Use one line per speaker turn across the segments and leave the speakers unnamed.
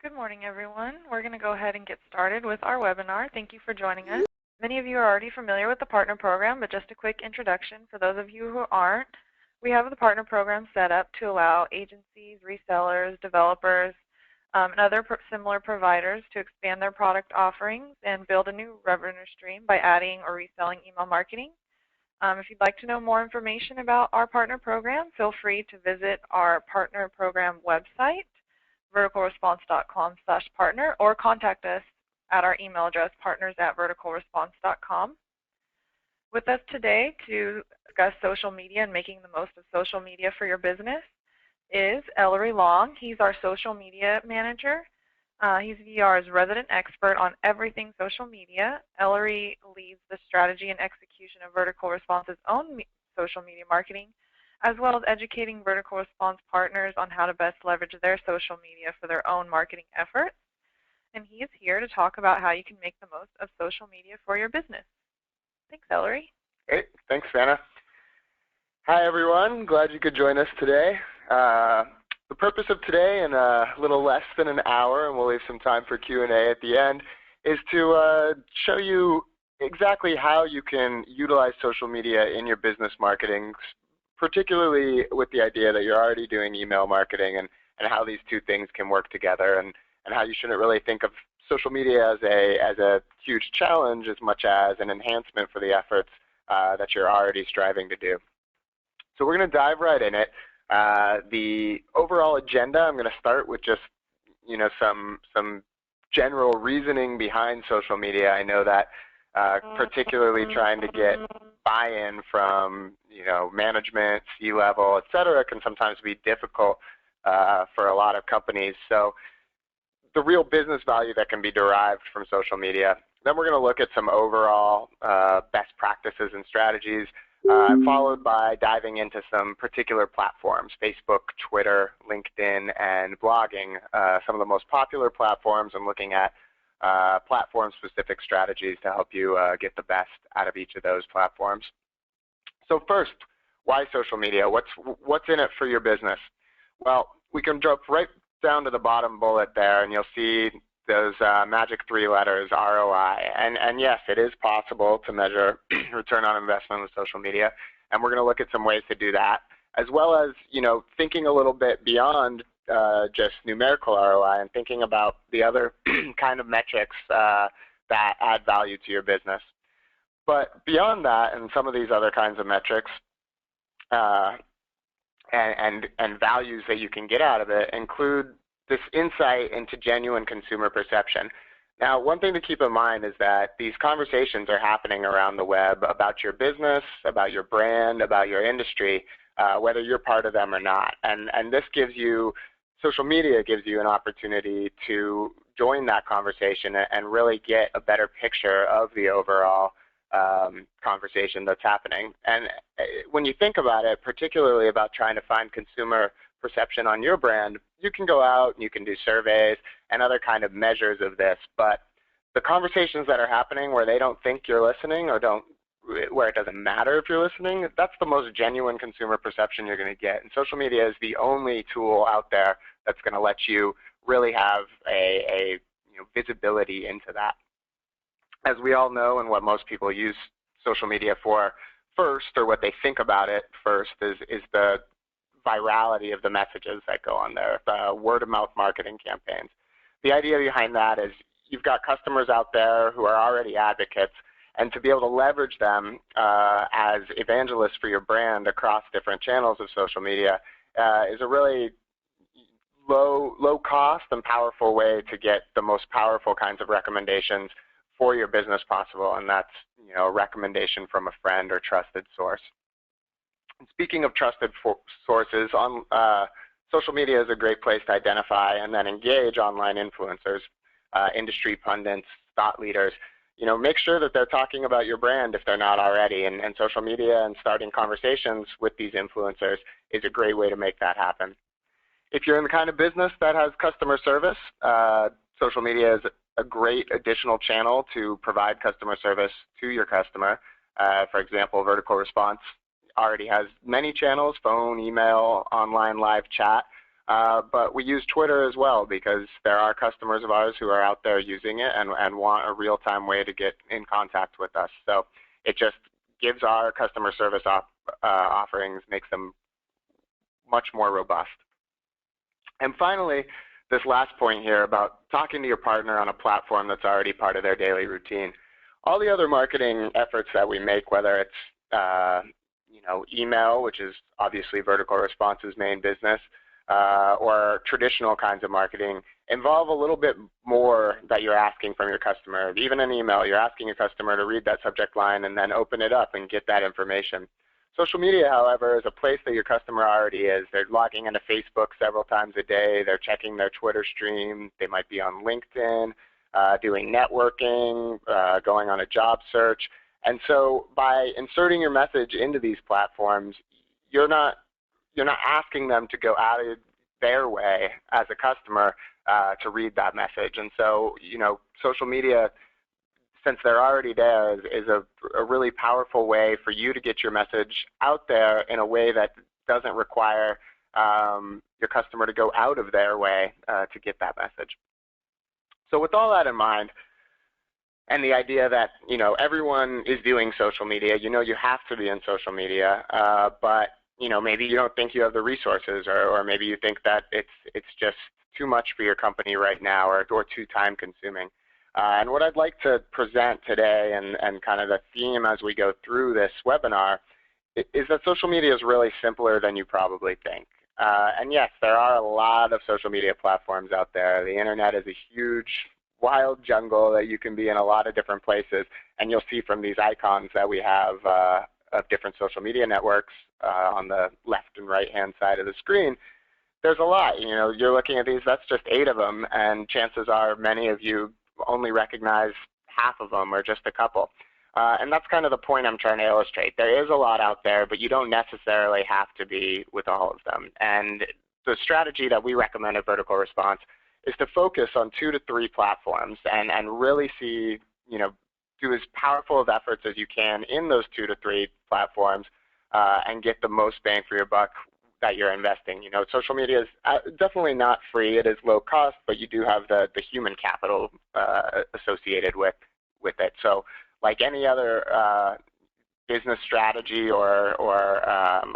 Good morning, everyone. We're going to go ahead and get started with our webinar. Thank you for joining us. Many of you are already familiar with the Partner Program, but just a quick introduction for those of you who aren't. We have the Partner Program set up to allow agencies, resellers, developers, and other similar providers to expand their product offerings and build a new revenue stream by adding or reselling email marketing. If you'd like to know more information about our Partner Program, feel free to visit our Partner Program website, verticalresponse.com/partner, or contact us at our email address, partners@verticalresponse.com. With us today to discuss social media and making the most of social media for your business is Ellery Long. He's our social media manager. He's VR's resident expert on everything social media. Ellery leads the strategy and execution of Vertical Response's own social media marketing, as well as educating Vertical Response partners on how to best leverage their social media for their own marketing efforts. And he is here to talk about how you can make the most of social media for your business. Thanks, Ellery.
Great. Thanks, Vanna. Hi, everyone. Glad you could join us today. The purpose of today, in a little less than an hour, and we'll leave some time for Q&A at the end, is to show you exactly how you can utilize social media in your business marketing, particularly with the idea that you're already doing email marketing and how these two things can work together, and how you shouldn't really think of social media as a huge challenge as much as an enhancement for the efforts that you're already striving to do. So we're going to dive right in it. The overall agenda, I'm going to start with just some general reasoning behind social media. I know that particularly trying to get buy-in from management, C-level, et cetera, can sometimes be difficult for a lot of companies. So the real business value that can be derived from social media. Then we're going to look at some overall best practices and strategies, followed by diving into some particular platforms: Facebook, Twitter, LinkedIn, and blogging, some of the most popular platforms, and looking at platform-specific strategies to help you get the best out of each of those platforms. So first, why social media? What's in it for your business? Well, we can jump right down to the bottom bullet there, and you'll see those magic three letters, ROI. And yes, it is possible to measure return on investment with social media, and we're going to look at some ways to do that, as well as thinking a little bit beyond just numerical ROI and thinking about the other kind of metrics that add value to your business. But beyond that, and some of these other kinds of metrics and values that you can get out of it include this insight into genuine consumer perception. Now, one thing to keep in mind is that these conversations are happening around the web about your business, about your brand, about your industry, whether you're part of them or not. And this gives you, social media gives you an opportunity to join that conversation and really get a better picture of the overall conversation that's happening. And when you think about it, particularly about trying to find consumer perception on your brand, you can go out and you can do surveys and other kind of measures of this, but the conversations that are happening where they don't think you're listening or where it doesn't matter if you're listening, that's the most genuine consumer perception you're going to get. And social media is the only tool out there that's going to let you really have a visibility into that. As we all know, and what most people use social media for first, or what they think about it first, is the virality of the messages that go on there, the word-of-mouth marketing campaigns. The idea behind that is you've got customers out there who are already advocates, and to be able to leverage them as evangelists for your brand across different channels of social media is a really low cost and powerful way to get the most powerful kinds of recommendations for your business possible, and that's a recommendation from a friend or trusted source. Speaking of trusted sources, social media is a great place to identify and then engage online influencers, industry pundits, thought leaders. Make sure that they're talking about your brand if they're not already, and social media and starting conversations with these influencers is a great way to make that happen. If you're in the kind of business that has customer service, social media is a great additional channel to provide customer service to your customer. For example, Vertical Response already has many channels: phone, email, online live chat. But we use Twitter as well because there are customers of ours who are out there using it and want a real-time way to get in contact with us. So it just gives our customer service offerings, makes them much more robust. And finally, this last point here about talking to your partner on a platform that's already part of their daily routine. All the other marketing efforts that we make, whether it's email, which is obviously Vertical Response's main business, or traditional kinds of marketing, involve a little bit more that you're asking from your customer. Even an email, you're asking your customer to read that subject line and then open it up and get that information. Social media, however, is a place that your customer already is. They're logging into Facebook several times a day. They're checking their Twitter stream. They might be on LinkedIn, doing networking, going on a job search. And so by inserting your message into these platforms, you're not asking them to go out of their way as a customer to read that message. And so, social media, since they're already there, is a really powerful way for you to get your message out there in a way that doesn't require your customer to go out of their way to get that message. So with all that in mind, and the idea that everyone is doing social media, you have to be in social media, but maybe you don't think you have the resources, or maybe you think that it's just too much for your company right now, or too time consuming. And what I'd like to present today, and kind of the theme as we go through this webinar, is that social media is really simpler than you probably think. And yes, there are a lot of social media platforms out there. The internet is a huge, wild jungle that you can be in a lot of different places. And you'll see from these icons that we have of different social media networks on the left and right-hand side of the screen, there's a lot. You're looking at these, that's just 8 of them, and chances are many of you only recognize half of them or just a couple. And that's kind of the point I'm trying to illustrate. There is a lot out there, but you don't necessarily have to be with all of them. And the strategy that we recommend at Vertical Response is to focus on 2 to 3 platforms and really see, do as powerful of efforts as you can in those 2 to 3 platforms and get the most bang for your buck that you're investing. Social media is definitely not free. It is low cost, but you do have the human capital associated with it. So like any other business strategy or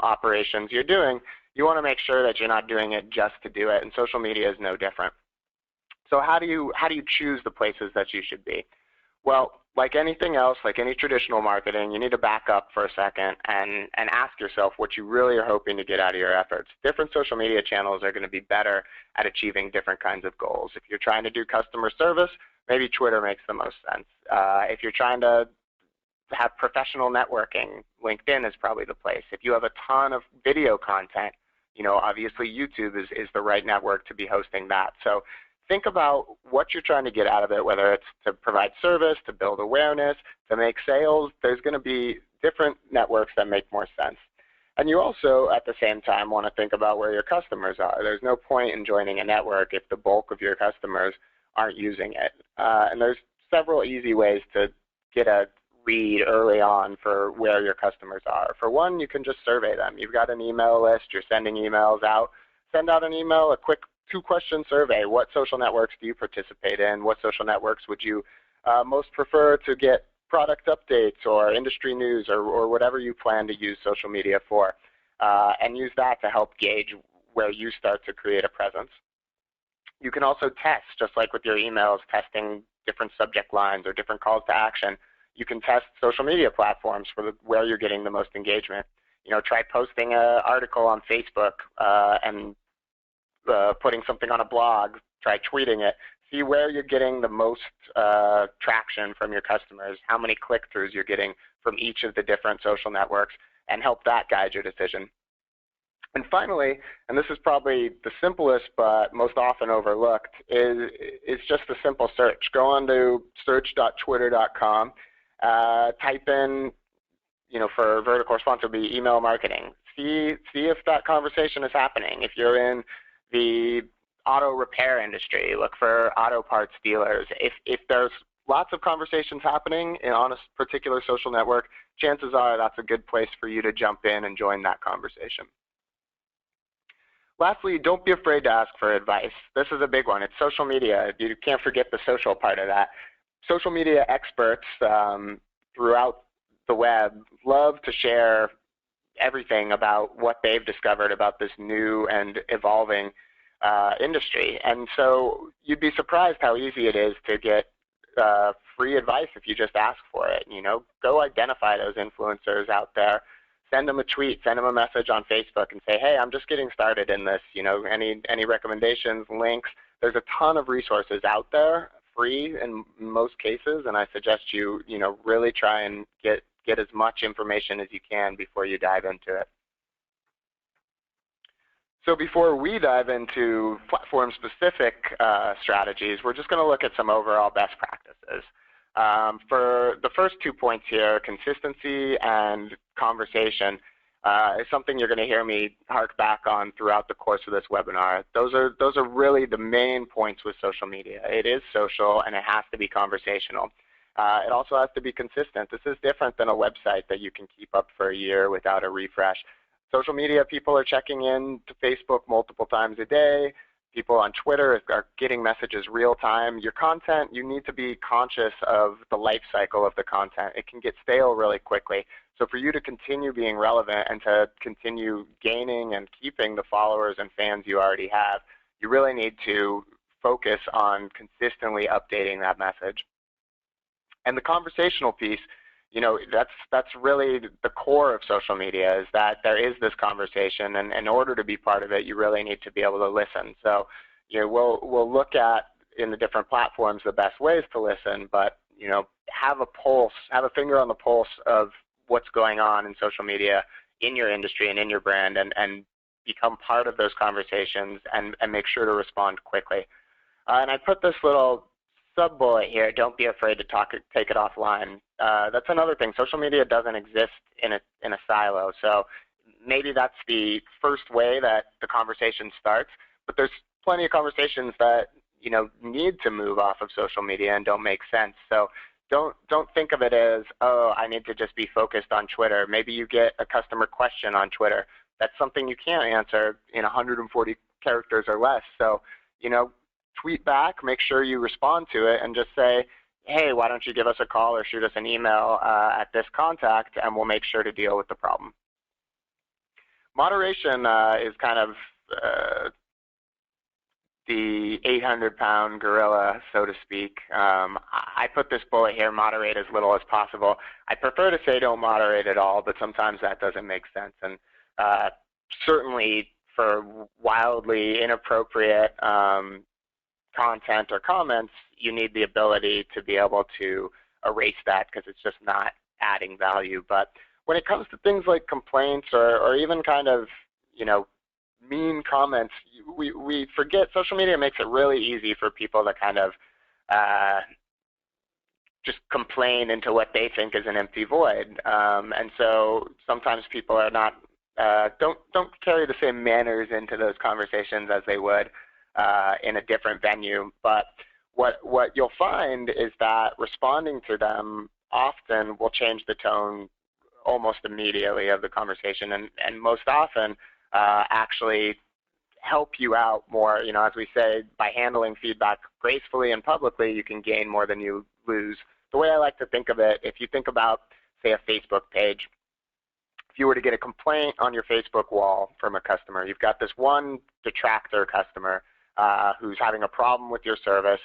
operations you're doing, you want to make sure that you're not doing it just to do it, and social media is no different. So how do you choose the places that you should be? Well, like anything else, like any traditional marketing, you need to back up for a second and ask yourself what you really are hoping to get out of your efforts. Different social media channels are going to be better at achieving different kinds of goals. If you're trying to do customer service, maybe Twitter makes the most sense. If you're trying to have professional networking, LinkedIn is probably the place. If you have a ton of video content, obviously YouTube is the right network to be hosting that. So think about what you're trying to get out of it, whether it's to provide service, to build awareness, to make sales. There's going to be different networks that make more sense. And you also, at the same time, want to think about where your customers are. There's no point in joining a network if the bulk of your customers aren't using it. And there's several easy ways to get a read early on for where your customers are. For one, you can just survey them. You've got an email list, you're sending emails out. Send out an email, a quick 2-question survey. What social networks do you participate in? What social networks would you most prefer to get product updates or industry news or whatever you plan to use social media for? And use that to help gauge where you start to create a presence. You can also test, just like with your emails, testing different subject lines or different calls to action. You can test social media platforms for where you're getting the most engagement. Try posting an article on Facebook and putting something on a blog, try tweeting it, see where you're getting the most traction from your customers, how many click-throughs you're getting from each of the different social networks, and help that guide your decision. And finally, and this is probably the simplest but most often overlooked, is just a simple search. Go on to search.twitter.com, type in, for Vertical Response, it'll be email marketing. See if that conversation is happening. If you're in the auto repair industry, look for auto parts dealers. If there's lots of conversations happening on a particular social network, chances are that's a good place for you to jump in and join that conversation. Lastly, don't be afraid to ask for advice. This is a big one. It's social media. You can't forget the social part of that. Social media experts throughout the web love to share everything about what they've discovered about this new and evolving industry. And so you'd be surprised how easy it is to get free advice if you just ask for it. You know, go identify those influencers out there. Send them a tweet, send them a message on Facebook and say, hey, I'm just getting started in this. You know, any recommendations, links? There's a ton of resources out there, free in most cases, and I suggest you, really try and get as much information as you can before you dive into it. So before we dive into platform-specific strategies, we're just going to look at some overall best practices. For the first 2 points here, consistency and conversation, is something you're going to hear me hark back on throughout the course of this webinar. Those are really the main points with social media. It is social and it has to be conversational. It also has to be consistent. This is different than a website that you can keep up for a year without a refresh. Social media, people are checking in to Facebook multiple times a day. People on Twitter are getting messages real time. Your content, you need to be conscious of the life cycle of the content. It can get stale really quickly. So for you to continue being relevant and to continue gaining and keeping the followers and fans you already have, you really need to focus on consistently updating that message. And the conversational piece, that's really the core of social media, is that there is this conversation, and in order to be part of it, you really need to be able to listen. So, we'll look at in the different platforms the best ways to listen, but have a pulse, have a finger on the pulse of what's going on in social media in your industry and in your brand, and become part of those conversations and make sure to respond quickly. And I put this little sub-bullet here, don't be afraid to take it offline. That's another thing. Social media doesn't exist in a silo. So maybe that's the first way that the conversation starts, but there's plenty of conversations that need to move off of social media and don't make sense. So don't think of it as, oh, I need to just be focused on Twitter. Maybe you get a customer question on Twitter. That's something you can't answer in 140 characters or less. So, tweet back, make sure you respond to it, and just say, hey, why don't you give us a call or shoot us an email at this contact, and we'll make sure to deal with the problem. Moderation is kind of the 800-pound gorilla, so to speak. I put this bullet here, moderate as little as possible. I prefer to say don't moderate at all, but sometimes that doesn't make sense. And certainly for wildly inappropriate content or comments, you need the ability to be able to erase that because it's just not adding value. But when it comes to things like complaints or even kind of, mean comments, we forget social media makes it really easy for people to kind of just complain into what they think is an empty void. And so sometimes people are not, don't carry the same manners into those conversations as they would in a different venue. But what you'll find is that responding to them often will change the tone almost immediately of the conversation, and most often actually help you out more. As we say, by handling feedback gracefully and publicly, you can gain more than you lose. The way I like to think of it, if you think about, say, a Facebook page, if you were to get a complaint on your Facebook wall from a customer, you've got this one detractor customer who's having a problem with your service,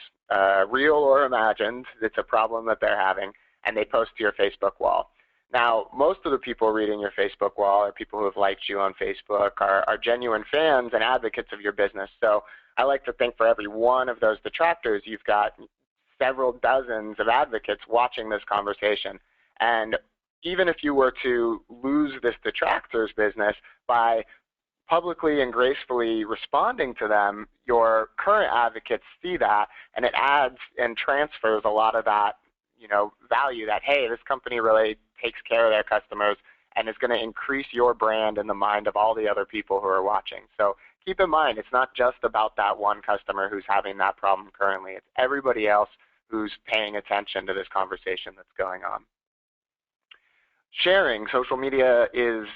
real or imagined, it's a problem that they're having, and they post to your Facebook wall. Now, most of the people reading your Facebook wall are people who have liked you on Facebook, are genuine fans and advocates of your business. So I like to think for every one of those detractors, you've got several dozens of advocates watching this conversation. And even if you were to lose this detractor's business by publicly and gracefully responding to them, your current advocates see that, and it adds and transfers a lot of that value that, hey, this company really takes care of their customers and is going to increase your brand in the mind of all the other people who are watching. So keep in mind, it's not just about that one customer who's having that problem currently. It's everybody else who's paying attention to this conversation that's going on. sharing. Social media is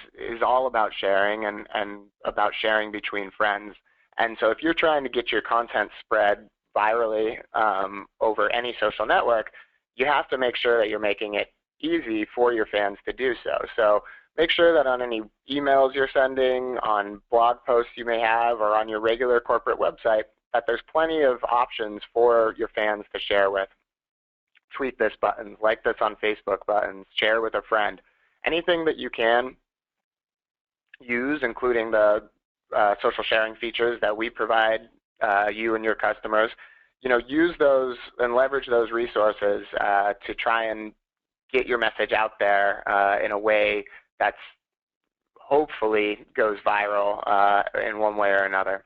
all about sharing and about sharing between friends. And so if you're trying to get your content spread virally over any social network, you have to make sure that you're making it easy for your fans to do so. So make sure that on any emails you're sending, on blog posts you may have, or on your regular corporate website, that there's plenty of options for your fans to share with. Tweet this buttons, like this on Facebook buttons, share with a friend. Anything that you can use, including the social sharing features that we provide you and your customers, use those and leverage those resources to try and get your message out there in a way that's hopefully goes viral in one way or another.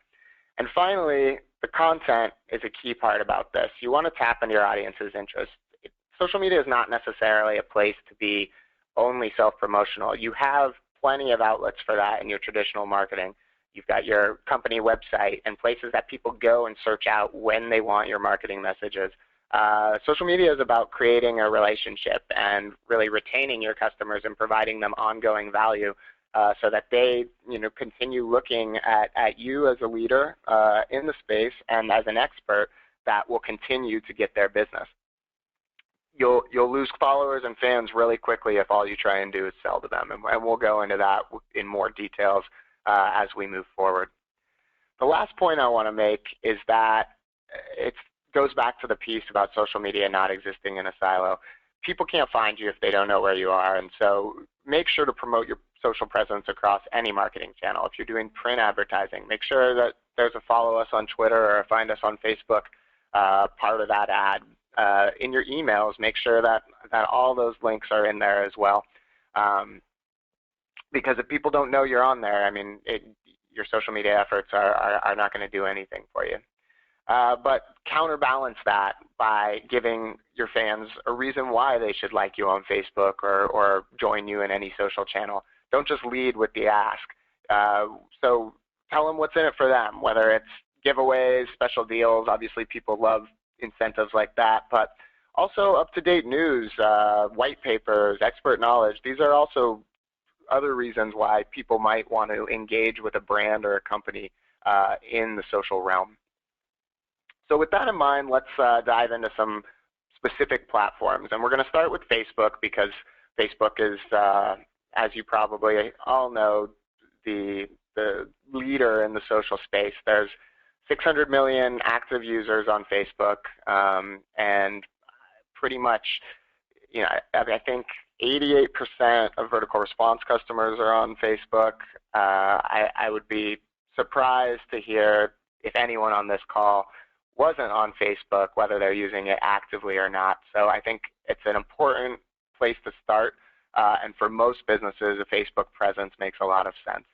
And finally, the content is a key part about this. You want to tap into your audience's interest. Social media is not necessarily a place to be only self-promotional. You have plenty of outlets for that in your traditional marketing. You've got your company website and places that people go and search out when they want your marketing messages. Social media is about creating a relationship and really retaining your customers and providing them ongoing value so that they continue looking at you as a leader in the space and as an expert that will continue to get their business. You'll lose followers and fans really quickly if all you try and do is sell to them, and we'll go into that in more details as we move forward. The last point I want to make is that it goes back to the piece about social media not existing in a silo. People can't find you if they don't know where you are, and so make sure to promote your social presence across any marketing channel. If you're doing print advertising, make sure that there's a follow us on Twitter or find us on Facebook part of that ad. In your emails, make sure that all those links are in there as well. Because if people don't know you're on there, I mean, your social media efforts are not going to do anything for you. But counterbalance that by giving your fans a reason why they should like you on Facebook or join you in any social channel. Don't just lead with the ask. So tell them what's in it for them, whether it's giveaways, special deals. Obviously, people love incentives like that, but also up-to-date news, white papers, expert knowledge. These are also other reasons why people might want to engage with a brand or a company in the social realm. So with that in mind, let's dive into some specific platforms. And we're going to start with Facebook because Facebook is, as you probably all know, the leader in the social space. There's 600 million active users on Facebook, and pretty much, I think 88% of vertical response customers are on Facebook. I would be surprised to hear if anyone on this call wasn't on Facebook, whether they're using it actively or not. So I think it's an important place to start, and for most businesses, a Facebook presence makes a lot of sense.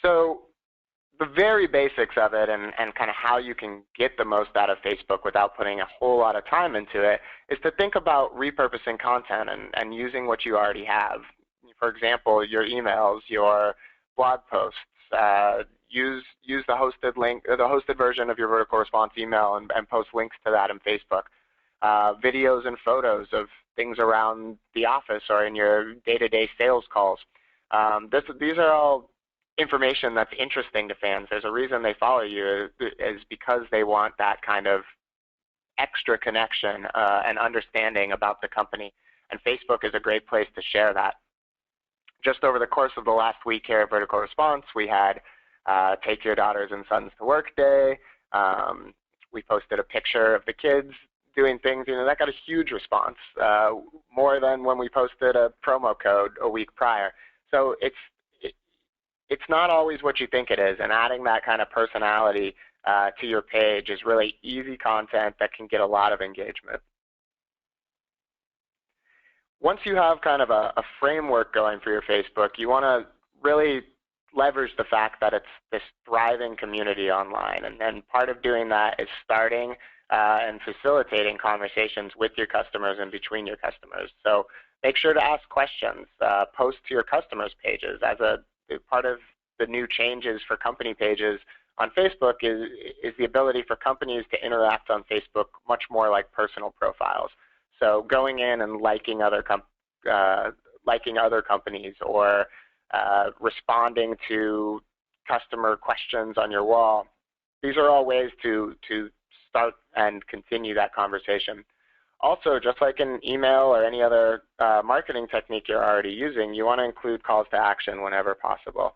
So the very basics of it and kind of how you can get the most out of Facebook without putting a whole lot of time into it is to think about repurposing content and using what you already have. For example, your emails, your blog posts, use the hosted link, or the hosted version of your vertical response email and post links to that in Facebook. Videos and photos of things around the office or in your day-to-day sales calls. These are all information that's interesting to fans. There's a reason they follow you is because they want that kind of extra connection and understanding about the company. And Facebook is a great place to share that. Just over the course of the last week here at Vertical Response, we had Take Your Daughters and Sons to Work Day. We posted a picture of the kids doing things. That got a huge response, more than when we posted a promo code a week prior. So it's not always what you think it is, and adding that kind of personality to your page is really easy content that can get a lot of engagement. Once you have kind of a framework going for your Facebook, you want to really leverage the fact that it's this thriving community online, and part of doing that is starting and facilitating conversations with your customers and between your customers. So make sure to ask questions, post to your customers' pages. As a part of the new changes for company pages on Facebook is the ability for companies to interact on Facebook much more like personal profiles. So going in and liking other liking other companies, or responding to customer questions on your wall. These are all ways to start and continue that conversation. Also, just like an email or any other marketing technique you're already using, you want to include calls to action whenever possible.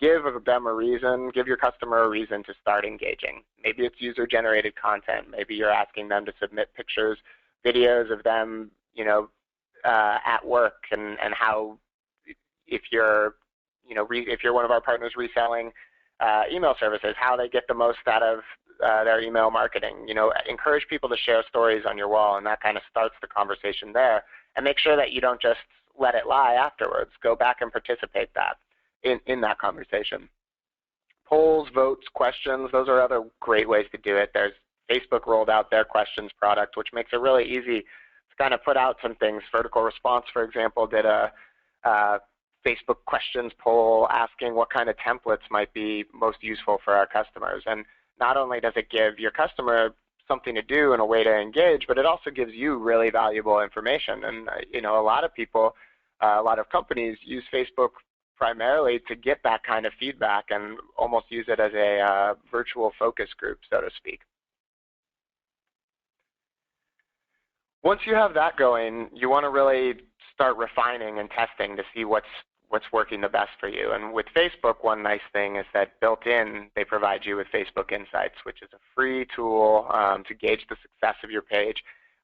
Give them a reason, give your customer a reason to start engaging. Maybe it's user-generated content. Maybe you're asking them to submit pictures, videos of them, at work, and how, if you're, if you're one of our partners reselling email services, how they get the most out of their email marketing. Encourage people to share stories on your wall, and that kind of starts the conversation there. And make sure that you don't just let it lie afterwards. Go back and participate in that conversation. Polls, votes, questions, those are other great ways to do it. There's Facebook rolled out their questions product, which makes it really easy to kind of put out some things. Vertical Response, for example, did a Facebook questions poll asking what kind of templates might be most useful for our customers. And not only does it give your customer something to do and a way to engage, but it also gives you really valuable information. And a lot of people, a lot of companies use Facebook primarily to get that kind of feedback and almost use it as a virtual focus group, so to speak. Once you have that going, you want to really start refining and testing to see what's working the best for you. And with Facebook, one nice thing is that built in, they provide you with Facebook Insights, which is a free tool to gauge the success of your page.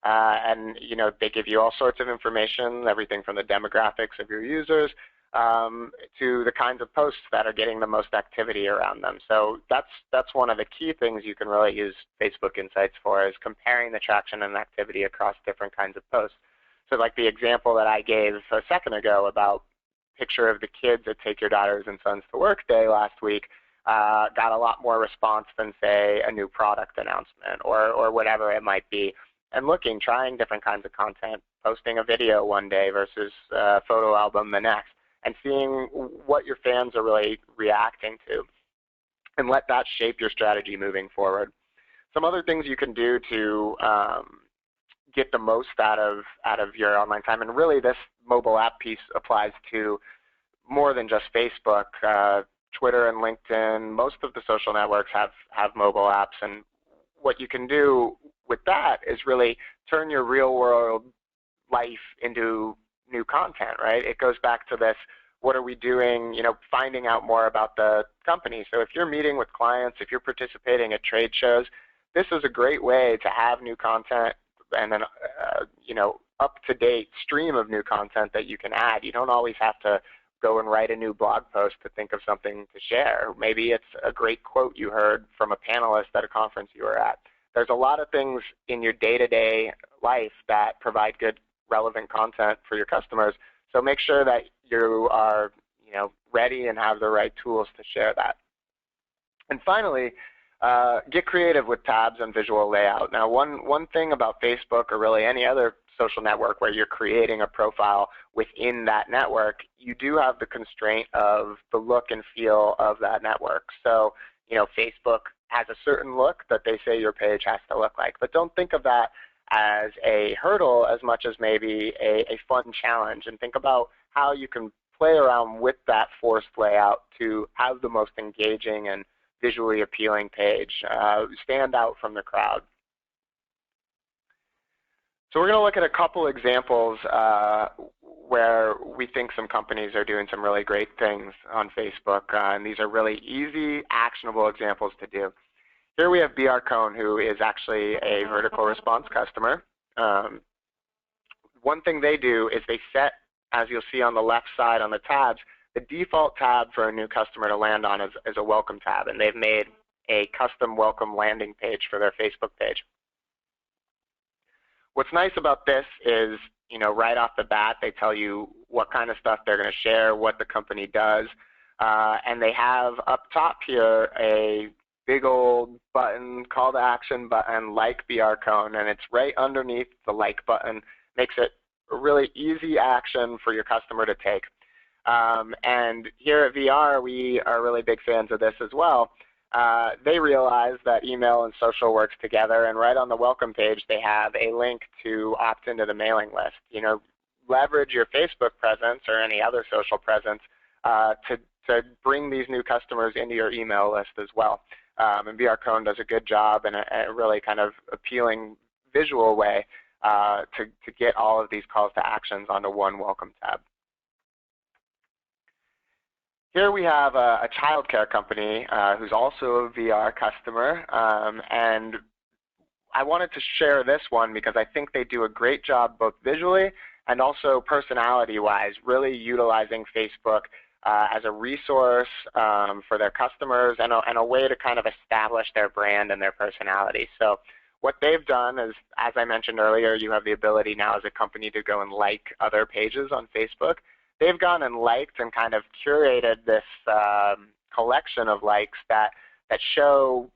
And they give you all sorts of information, everything from the demographics of your users to the kinds of posts that are getting the most activity around them. So that's one of the key things you can really use Facebook Insights for, is comparing the traction and activity across different kinds of posts. So like the example that I gave a second ago about picture of the kids at Take Your Daughters and Sons to Work Day last week got a lot more response than, say, a new product announcement or whatever it might be. And trying different kinds of content, posting a video one day versus a photo album the next, and seeing what your fans are really reacting to, and let that shape your strategy moving forward. Some other things you can do to get the most out of your online time, and really this mobile app piece applies to more than just Facebook. Twitter and LinkedIn, most of the social networks have mobile apps, and what you can do with that is really turn your real world life into new content, right? It goes back to this, what are we doing, finding out more about the company. So if you're meeting with clients, if you're participating at trade shows, this is a great way to have new content and an up-to-date stream of new content that you can add. You don't always have to go and write a new blog post to think of something to share. Maybe it's a great quote you heard from a panelist at a conference you were at. There's a lot of things in your day-to-day life that provide good, relevant content for your customers. So make sure that you are ready and have the right tools to share that. And finally, get creative with tabs and visual layout. Now, one thing about Facebook, or really any other social network where you're creating a profile within that network, you do have the constraint of the look and feel of that network. So, Facebook has a certain look that they say your page has to look like, but don't think of that as a hurdle as much as maybe a fun challenge, and think about how you can play around with that forced layout to have the most engaging and visually appealing page, stand out from the crowd. So we're going to look at a couple examples where we think some companies are doing some really great things on Facebook, and these are really easy, actionable examples to do. Here we have BR Cone, who is actually a vertical response customer. One thing they do is they set, as you'll see on the left side on the tabs, the default tab for a new customer to land on is a welcome tab, and they've made a custom welcome landing page for their Facebook page. What's nice about this is, right off the bat, they tell you what kind of stuff they're going to share, what the company does, and they have up top here a big old button, call to action button, like BR Cone, and it's right underneath the like button. Makes it a really easy action for your customer to take. And here at VR, we are really big fans of this as well. They realize that email and social works together, and right on the welcome page, they have a link to opt into the mailing list. leverage your Facebook presence or any other social presence to bring these new customers into your email list as well. And VR Cone does a good job in a really kind of appealing visual way to get all of these calls to actions onto one welcome tab. Here we have a childcare company who's also a VR customer, and I wanted to share this one because I think they do a great job both visually and also personality-wise, really utilizing Facebook as a resource for their customers and a way to kind of establish their brand and their personality. So what they've done is, as I mentioned earlier, you have the ability now as a company to go and like other pages on Facebook. They've gone and liked and kind of curated this collection of likes that show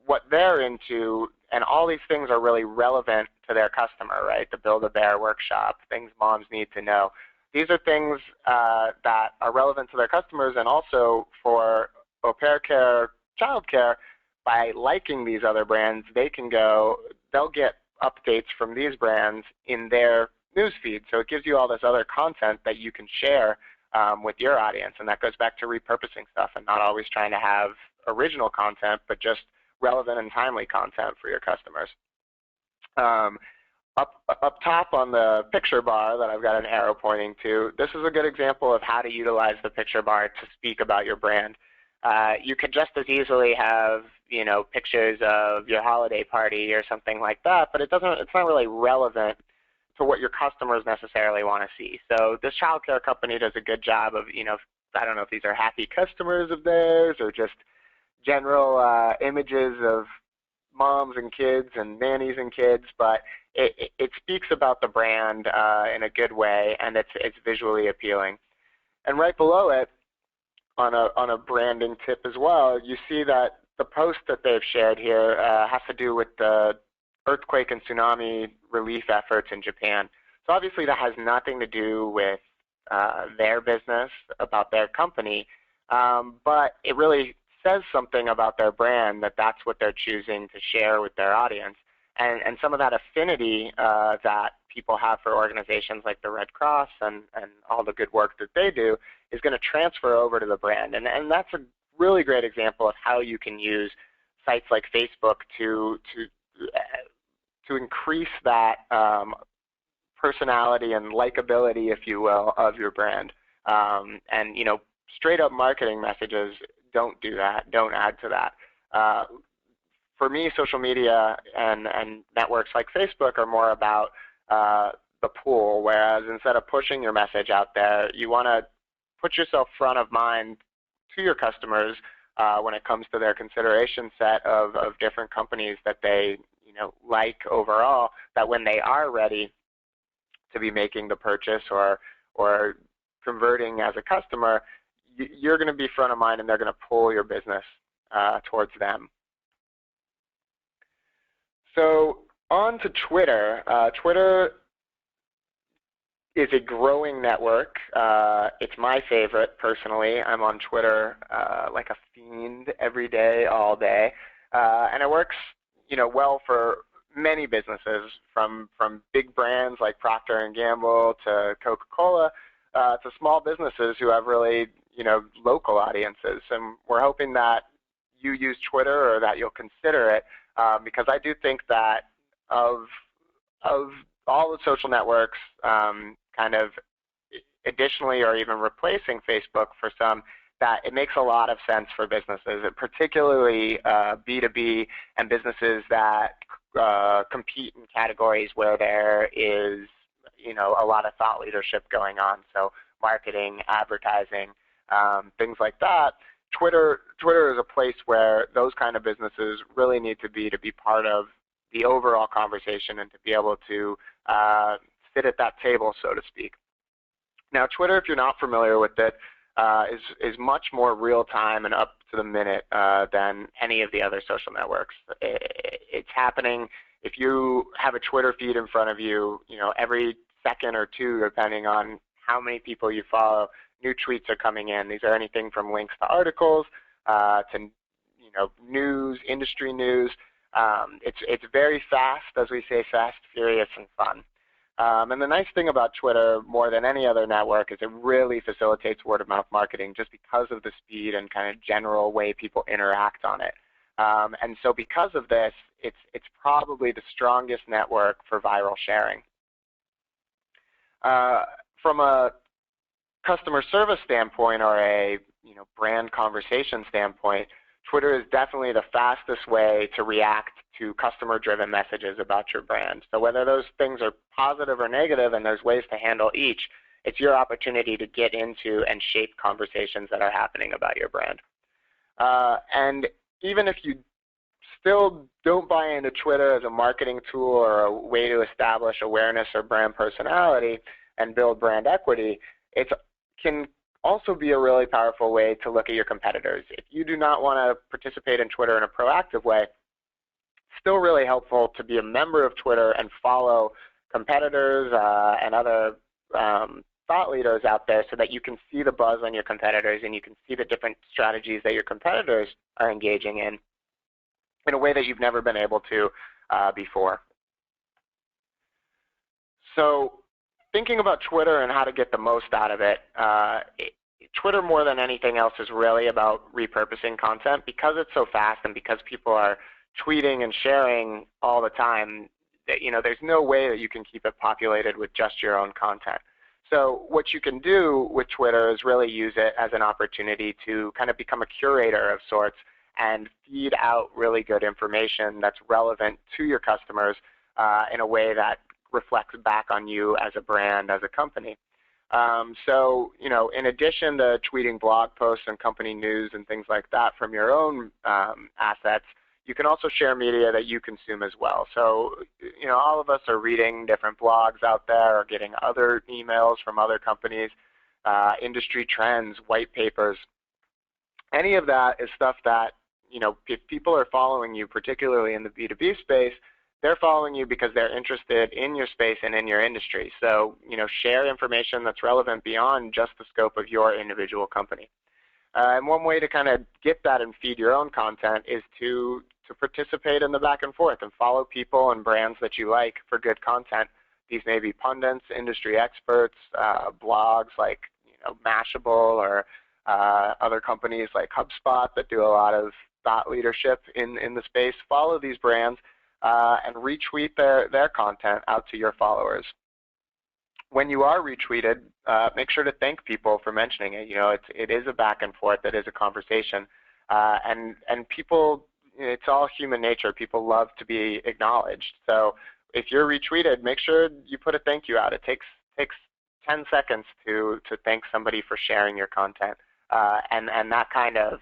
what they're into, and all these things are really relevant to their customer, right? The Build-A-Bear workshop, things moms need to know. These are things that are relevant to their customers, and also for au pair care, child care. By liking these other brands, they'll get updates from these brands in their newsfeed. So it gives you all this other content that you can share with your audience, and that goes back to repurposing stuff and not always trying to have original content, but just relevant and timely content for your customers. Up top on the picture bar that I've got an arrow pointing to, this is a good example of how to utilize the picture bar to speak about your brand. You could just as easily have, you know, pictures of your holiday party or something like that, but it's not really relevant to what your customers necessarily want to see. So this childcare company does a good job of, you know, I don't know if these are happy customers of theirs or just general images of moms and kids and nannies and kids, but it speaks about the brand in a good way, and it's visually appealing. And right below it, on a branding tip as well, you see that the post that they've shared here has to do with the earthquake and tsunami relief efforts in Japan. So obviously that has nothing to do with their business, about their company, but it really says something about their brand that that's what they're choosing to share with their audience. And some of that affinity that people have for organizations like the Red Cross and all the good work that they do is going to transfer over to the brand. And that's a really great example of how you can use sites like Facebook to increase that personality and likability, if you will, of your brand. And, you know, straight up marketing messages don't do that, don't add to that. For me, social media and networks like Facebook are more about the pull, whereas instead of pushing your message out there, you want to put yourself front of mind to your customers when it comes to their consideration set of different companies that they, you know, like overall, that when they are ready to be making the purchase or converting as a customer, you're going to be front of mind and they're going to pull your business towards them. So on to Twitter. Twitter is a growing network. It's my favorite personally. I'm on Twitter like a fiend every day, all day. And it works, you know, well for many businesses, from big brands like Procter & Gamble to Coca-Cola to small businesses who have really, you know, local audiences. And we're hoping that you use Twitter or that you'll consider it, because I do think that of all the social networks, kind of additionally or even replacing Facebook for some, that it makes a lot of sense for businesses, particularly B2B and businesses that compete in categories where there is, you know, a lot of thought leadership going on. So marketing, advertising, things like that. Twitter is a place where those kind of businesses really need to be part of the overall conversation and to be able to sit at that table, so to speak. Now, Twitter, if you're not familiar with it, is much more real-time and up to the minute than any of the other social networks. It's happening. If you have a Twitter feed in front of you, you know, every second or two, depending on how many people you follow, new tweets are coming in. These are anything from links to articles to, you know, news, industry news. It's very fast, as we say, fast, furious, and fun. And the nice thing about Twitter, more than any other network, is it really facilitates word-of-mouth marketing just because of the speed and kind of general way people interact on it. And so because of this, it's probably the strongest network for viral sharing. From a customer service standpoint or a brand conversation standpoint, Twitter is definitely the fastest way to react to customer-driven messages about your brand. So whether those things are positive or negative, and there's ways to handle each, it's your opportunity to get into and shape conversations that are happening about your brand. And even if you still don't buy into Twitter as a marketing tool or a way to establish awareness or brand personality and build brand equity, it can also be a really powerful way to look at your competitors. If you do not want to participate in Twitter in a proactive way, it's still really helpful to be a member of Twitter and follow competitors and other thought leaders out there so that you can see the buzz on your competitors and you can see the different strategies that your competitors are engaging in a way that you've never been able to before. So thinking about Twitter and how to get the most out of it, Twitter more than anything else is really about repurposing content. Because it's so fast and because people are tweeting and sharing all the time, there's no way that you can keep it populated with just your own content. So what you can do with Twitter is really use it as an opportunity to kind of become a curator of sorts and feed out really good information that's relevant to your customers in a way that reflects back on you as a brand, as a company. So, in addition to tweeting blog posts and company news and things like that from your own assets, you can also share media that you consume as well. So, all of us are reading different blogs out there or getting other emails from other companies, industry trends, white papers. Any of that is stuff that, if people are following you, particularly in the B2B space, they're following you because they're interested in your space and in your industry. So, share information that's relevant beyond just the scope of your individual company. And one way to kind of get that and feed your own content is to participate in the back and forth and follow people and brands that you like for good content. These may be pundits, industry experts, blogs like Mashable or other companies like HubSpot that do a lot of thought leadership in the space. Follow these brands and retweet their content out to your followers. When you are retweeted, make sure to thank people for mentioning it. It is a back and forth, it is a conversation, and people, it's all human nature. People love to be acknowledged. So if you're retweeted, make sure you put a thank you out. It takes 10 seconds to thank somebody for sharing your content, and that kind of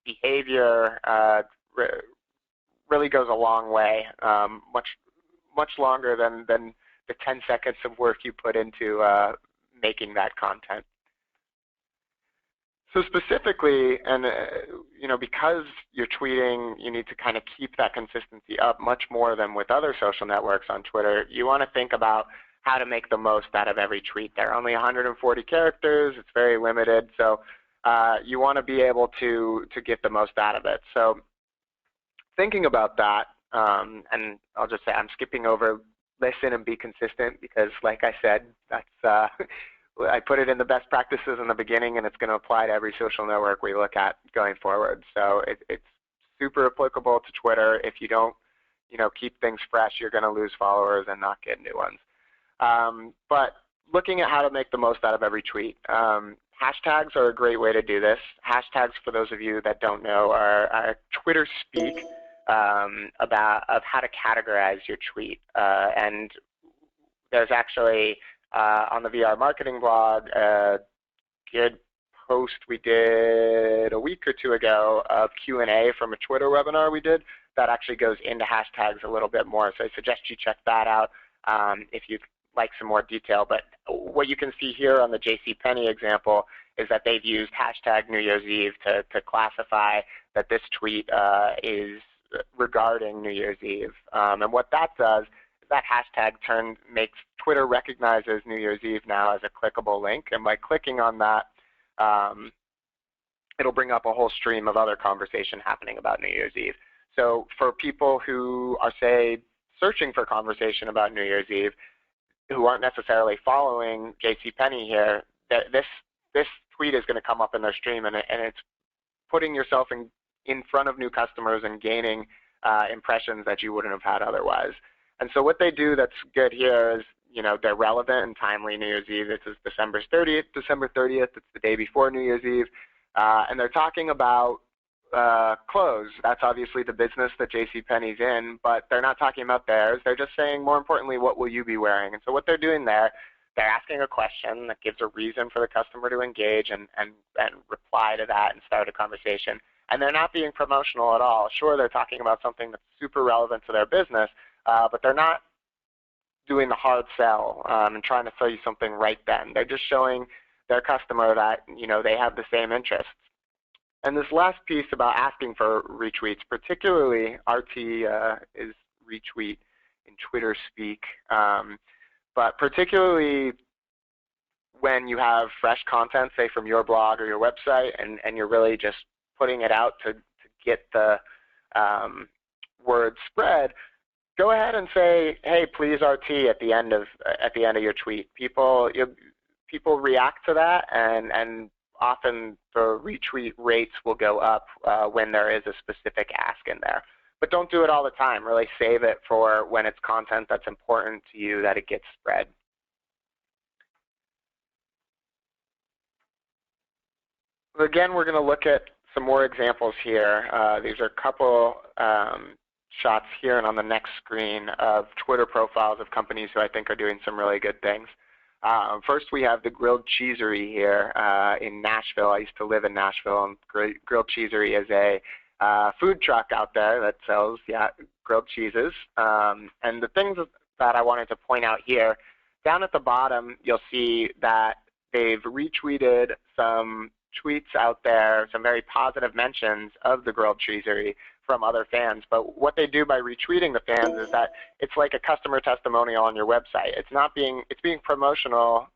behavior really goes a long way, much longer than the 10 seconds of work you put into making that content. So specifically, and because you're tweeting, you need to kind of keep that consistency up much more than with other social networks on Twitter. You want to think about how to make the most out of every tweet. There are only 140 characters. It's very limited. So you want to be able to get the most out of it. So thinking about that, and I'll just say I'm skipping over listen and be consistent because, like I said, that's I put it in the best practices in the beginning, and it's going to apply to every social network we look at going forward. So it's super applicable to Twitter. If you don't, keep things fresh, you're going to lose followers and not get new ones. But looking at how to make the most out of every tweet, hashtags are a great way to do this. Hashtags, for those of you that don't know, are Twitter speak of how to categorize your tweet. And there's actually on the VR marketing blog a good post we did a week or two ago of Q&A from a Twitter webinar we did that actually goes into hashtags a little bit more. So I suggest you check that out if you'd like some more detail. But what you can see here on the JCPenney example is that they've used hashtag New Year's Eve to classify that this tweet is regarding New Year's Eve. And what that does is that hashtag makes Twitter recognizes New Year's Eve now as a clickable link. And by clicking on that, it'll bring up a whole stream of other conversation happening about New Year's Eve. So for people who are, say, searching for conversation about New Year's Eve, who aren't necessarily following JCPenney here, this tweet is going to come up in their stream, and it's putting yourself in front of new customers and gaining impressions that you wouldn't have had otherwise. And so what they do that's good here is, they're relevant and timely New Year's Eve. This is December 30th. It's the day before New Year's Eve. And they're talking about clothes. That's obviously the business that JCPenney's in, but they're not talking about theirs. They're just saying, more importantly, what will you be wearing? And so what they're doing there, they're asking a question that gives a reason for the customer to engage and reply to that and start a conversation. And they're not being promotional at all. Sure, they're talking about something that's super relevant to their business, but they're not doing the hard sell and trying to sell you something right then. They're just showing their customer that they have the same interests. And this last piece about asking for retweets, particularly RT is retweet in Twitter speak, but particularly when you have fresh content, say from your blog or your website, and you're really just putting it out to get the word spread, go ahead and say, hey, please RT at the end of your tweet. People react to that, and often the retweet rates will go up when there is a specific ask in there. But don't do it all the time. Really save it for when it's content that's important to you that it gets spread. Again, we're going to look at some more examples here. These are a couple shots here and on the next screen of Twitter profiles of companies who I think are doing some really good things. First, we have the Grilled Cheesery here in Nashville. I used to live in Nashville, and Grilled Cheesery is a food truck out there that sells grilled cheeses. And the things that I wanted to point out here, down at the bottom, you'll see that they've retweeted some tweets out there, some very positive mentions of the Grilled Cheesery from other fans. But what they do by retweeting the fans is that it's like a customer testimonial on your website. It's being promotional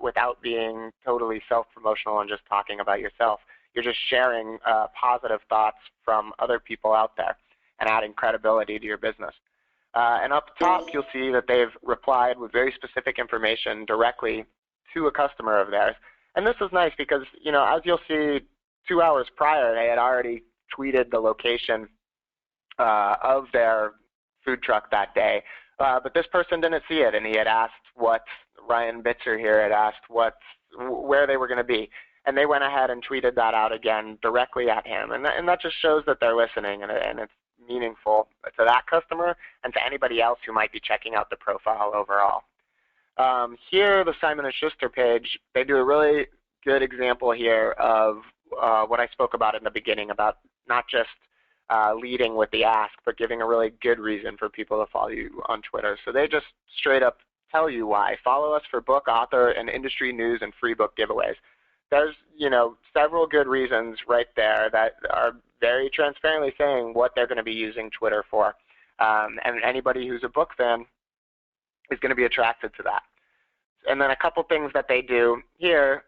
without being totally self-promotional and just talking about yourself. You're just sharing positive thoughts from other people out there and adding credibility to your business. And up top, you'll see that they've replied with very specific information directly to a customer of theirs. And this is nice because, as you'll see, 2 hours prior, they had already tweeted the location of their food truck that day. But this person didn't see it, and he had asked Ryan Bitzer here had asked where they were going to be. And they went ahead and tweeted that out again directly at him. And that just shows that they're listening, and it's meaningful to that customer and to anybody else who might be checking out the profile overall. Here, the Simon & Schuster page, they do a really good example here of what I spoke about in the beginning about not just leading with the ask, but giving a really good reason for people to follow you on Twitter. So they just straight up tell you why. Follow us for book, author, and industry news and free book giveaways. There's, several good reasons right there that are very transparently saying what they're going to be using Twitter for. And anybody who's a book fan is going to be attracted to that. And then a couple things that they do here,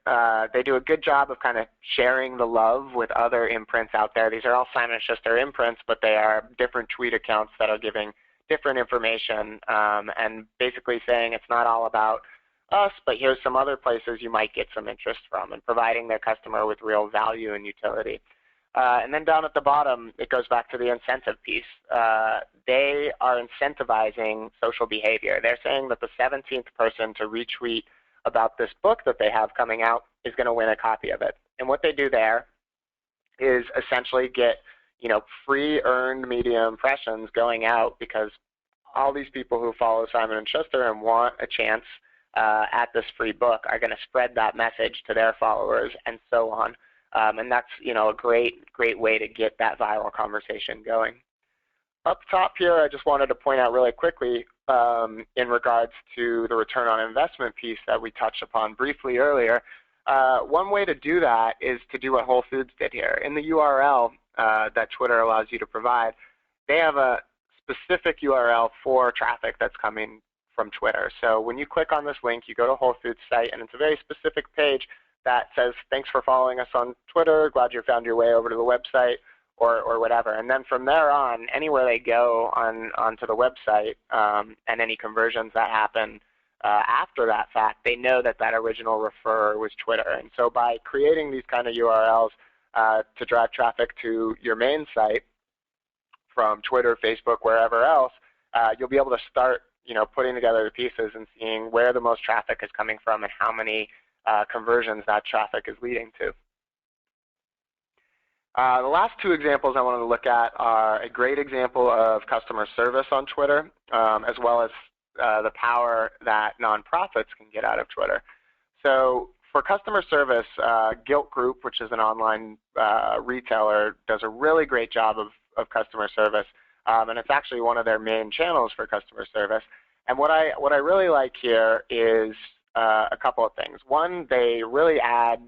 they do a good job of kind of sharing the love with other imprints out there. These are all Simon & Schuster imprints, but they are different tweet accounts that are giving different information and basically saying it's not all about us, but here's some other places you might get some interest from, and providing their customer with real value and utility. And then down at the bottom, it goes back to the incentive piece. They are incentivizing social behavior. They're saying that the 17th person to retweet about this book that they have coming out is going to win a copy of it. And what they do there is essentially get, free earned media impressions going out, because all these people who follow Simon & Schuster and want a chance at this free book are going to spread that message to their followers and so on. And that's, a great way to get that viral conversation going. Up top here, I just wanted to point out really quickly in regards to the return on investment piece that we touched upon briefly earlier. One way to do that is to do what Whole Foods did here. In the URL that Twitter allows you to provide, they have a specific URL for traffic that's coming from Twitter. So when you click on this link, you go to Whole Foods site, and it's a very specific page that says, thanks for following us on Twitter, glad you found your way over to the website, or whatever. And then from there on, anywhere they go onto the website and any conversions that happen after that fact, they know that that original referrer was Twitter. And so by creating these kind of URLs to drive traffic to your main site from Twitter, Facebook, wherever else, you'll be able to start putting together the pieces and seeing where the most traffic is coming from and how many conversions that traffic is leading to. The last two examples I wanted to look at are a great example of customer service on Twitter, as well as the power that nonprofits can get out of Twitter. So for customer service, Gilt Group, which is an online retailer, does a really great job of customer service, and it's actually one of their main channels for customer service. And what I really like here is a couple of things. One, they really add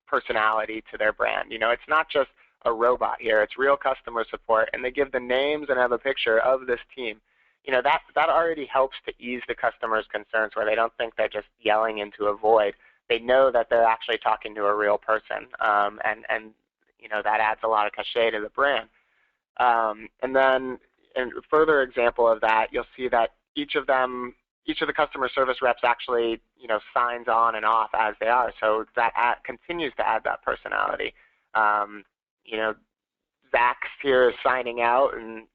personality to their brand. It's not just a robot here, it's real customer support, and they give the names and have a picture of this team. That already helps to ease the customer's concerns, where they don't think they're just yelling into a void. They know that they're actually talking to a real person, and that adds a lot of cachet to the brand. And then a further example of that, you'll see that each of the customer service reps actually, signs on and off as they are. So that continues to add that personality. Zach's here is signing out, and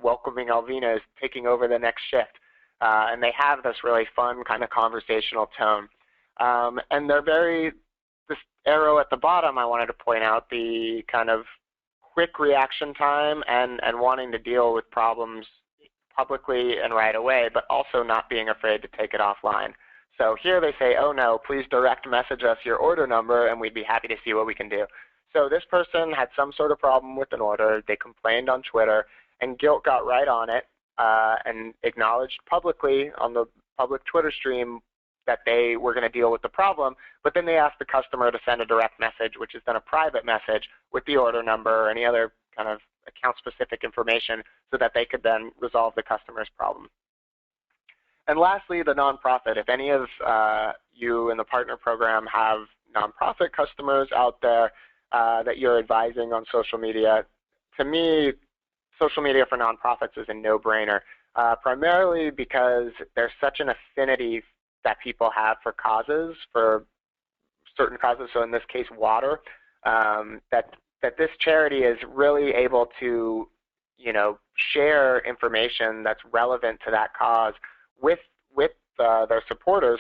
welcoming Alvina is taking over the next shift. And they have this really fun kind of conversational tone. And they're this arrow at the bottom, I wanted to point out the kind of quick reaction time and wanting to deal with problems publicly and right away, but also not being afraid to take it offline. So here they say, oh no, please direct message us your order number and we'd be happy to see what we can do. So this person had some sort of problem with an order, they complained on Twitter, and Gilt got right on it and acknowledged publicly on the public Twitter stream that they were going to deal with the problem, but then they asked the customer to send a direct message, which is then a private message with the order number or any other kind of account-specific information so that they could then resolve the customer's problem. And lastly, the nonprofit. If any of you in the partner program have nonprofit customers out there that you're advising on social media, to me, social media for nonprofits is a no-brainer, primarily because there's such an affinity that people have for causes, for certain causes, so in this case water, that this charity is really able to share information that's relevant to that cause with their supporters.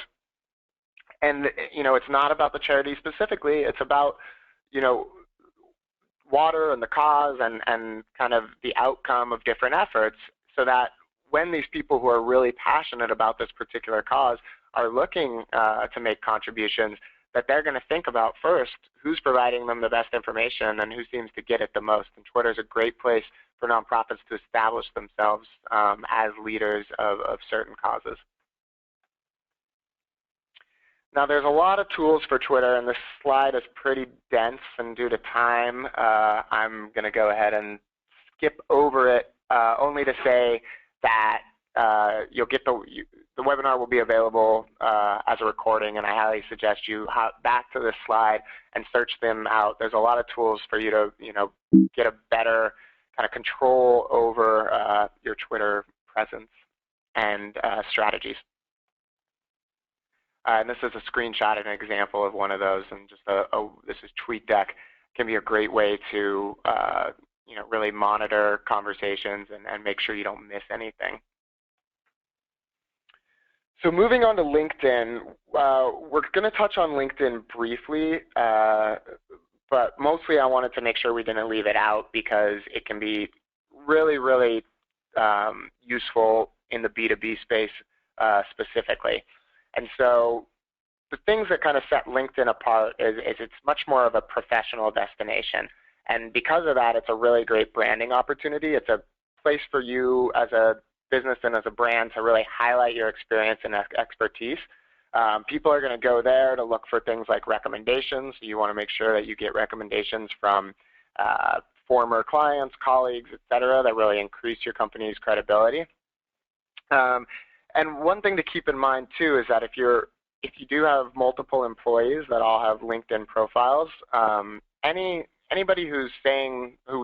And it's not about the charity specifically, it's about water and the cause and kind of the outcome of different efforts, so that when these people who are really passionate about this particular cause are looking to make contributions, that they're going to think about first who's providing them the best information and who seems to get it the most. And Twitter is a great place for nonprofits to establish themselves as leaders of certain causes. Now, there's a lot of tools for Twitter, and this slide is pretty dense, and due to time, I'm going to go ahead and skip over it, only to say that you'll get the webinar will be available as a recording, and I highly suggest you hop back to this slide and search them out. There's a lot of tools for you to get a better kind of control over your Twitter presence and strategies. And this is a screenshot and an example of one of those, and just this is TweetDeck. Can be a great way to really monitor conversations and make sure you don't miss anything. So moving on to LinkedIn, we're going to touch on LinkedIn briefly, but mostly I wanted to make sure we didn't leave it out because it can be really, really useful in the B2B space specifically. And so the things that kind of set LinkedIn apart is it's much more of a professional destination. And because of that, it's a really great branding opportunity. It's a place for you as a business and as a brand to really highlight your experience and expertise. People are going to go there to look for things like recommendations. So you want to make sure that you get recommendations from former clients, colleagues, et cetera, that really increase your company's credibility. And one thing to keep in mind too is that if you do have multiple employees that all have LinkedIn profiles, any anybody who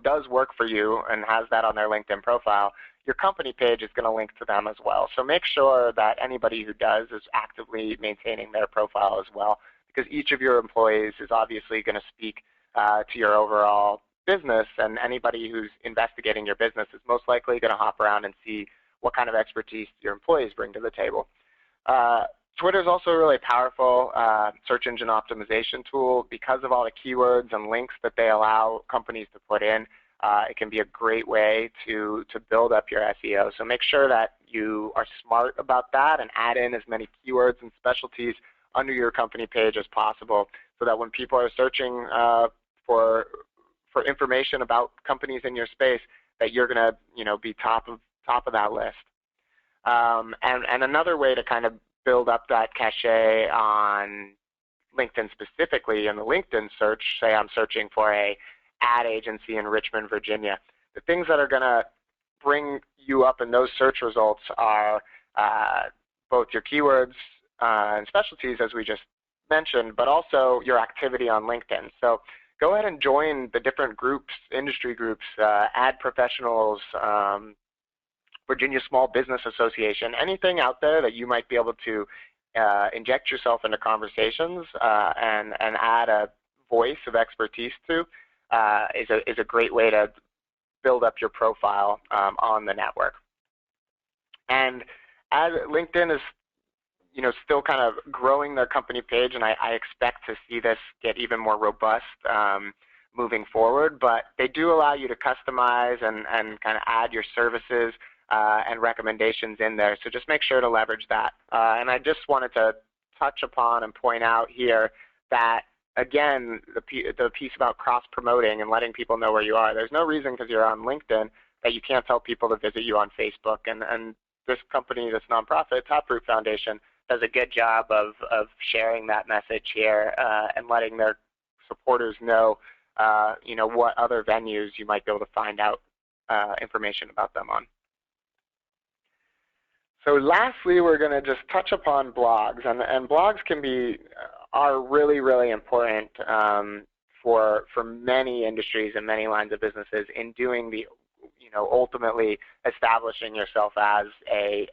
does work for you and has that on their LinkedIn profile, your company page is going to link to them as well. So make sure that anybody who does is actively maintaining their profile as well, because each of your employees is obviously going to speak to your overall business, and anybody who's investigating your business is most likely going to hop around and see what kind of expertise your employees bring to the table. Twitter is also a really powerful search engine optimization tool because of all the keywords and links that they allow companies to put in. It can be a great way to build up your SEO. So make sure that you are smart about that and add in as many keywords and specialties under your company page as possible, so that when people are searching for information about companies in your space, that you're going to be top of that list. And another way to kind of build up that cachet on LinkedIn specifically, in the LinkedIn search, say I'm searching for a ad agency in Richmond, Virginia. The things that are going to bring you up in those search results are both your keywords and specialties, as we just mentioned, but also your activity on LinkedIn. So go ahead and join the different groups, industry groups, ad professionals, Virginia Small Business Association, anything out there that you might be able to inject yourself into conversations and add a voice of expertise to is a great way to build up your profile on the network. And as LinkedIn is still kind of growing their company page, and I expect to see this get even more robust moving forward, but they do allow you to customize and kind of add your services and recommendations in there. So just make sure to leverage that. And I just wanted to touch upon and point out here that, again, the piece about cross-promoting and letting people know where you are. There's no reason, because you're on LinkedIn, that you can't tell people to visit you on Facebook. And this company, this nonprofit, Taproot Foundation, does a good job of sharing that message here and letting their supporters know, what other venues you might be able to find out information about them on. So lastly, we're going to just touch upon blogs, and blogs are really, really important for many industries and many lines of businesses in doing the, ultimately establishing yourself as a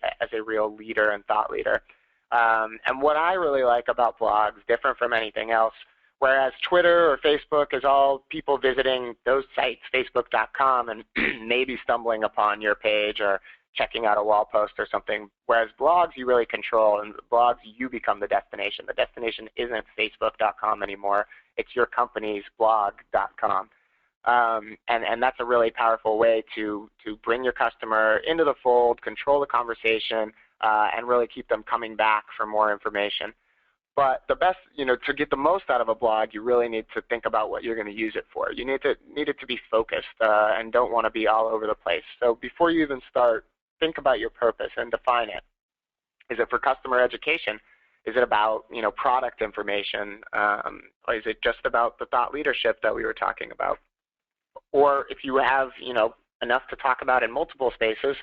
real leader and thought leader. And what I really like about blogs, different from anything else, whereas Twitter or Facebook is all people visiting those sites, facebook.com, and maybe stumbling upon your page or checking out a wall post or something, whereas blogs you really control, and blogs you become the destination. The destination isn't facebook.com anymore, it's your company's blog.com. And that's a really powerful way to bring your customer into the fold, control the conversation, and really keep them coming back for more information. But the best, to get the most out of a blog, you really need to think about what you're going to use it for. You need it to be focused and don't want to be all over the place. So before you even start, think about your purpose and define it. Is it for customer education? Is it about product information? Or is it just about the thought leadership that we were talking about? Or if you have enough to talk about in multiple spaces,